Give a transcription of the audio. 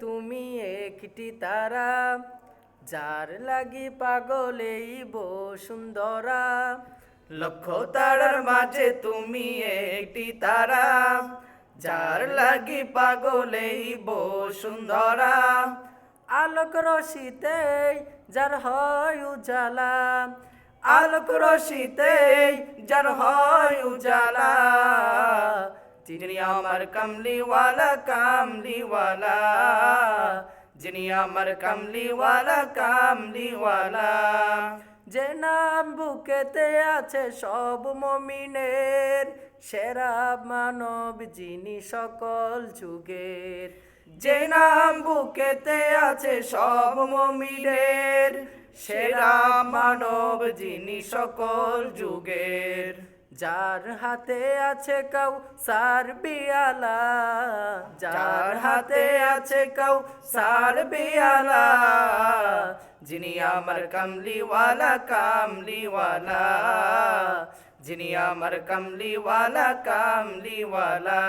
তুমি একটি তারা, যার লাগি পাগল এই বসুন্ধরা। লক্ষ তারার মাঝে তুমি একটি তারা, যার লাগি পাগল এই বসুন্ধরা। আলোক রশিতে যার হয় উজালা, আলোক রশিতে যার হয় উজালা। যিনি আমার কামলিওয়ালা কামলিওয়ালা, যিনি আমার কামলিওয়ালা কামলিওয়ালা। যে নাম বুকেতে আছে সব মুমিনের, সেরা মানব যিনি সকল যুগের। যে নাম বুকেতে আছে সব মুমিনের, সেরা মানব যিনি সকল যুগের। যার হাতে আছে কাউসার পিয়ালা, যার হাতে আছে কাউসার পিয়ালা। যিনি আমার কামলিওয়ালা কামলিওয়ালা, যিনি আমার কামলিওয়ালা কামলিওয়ালা।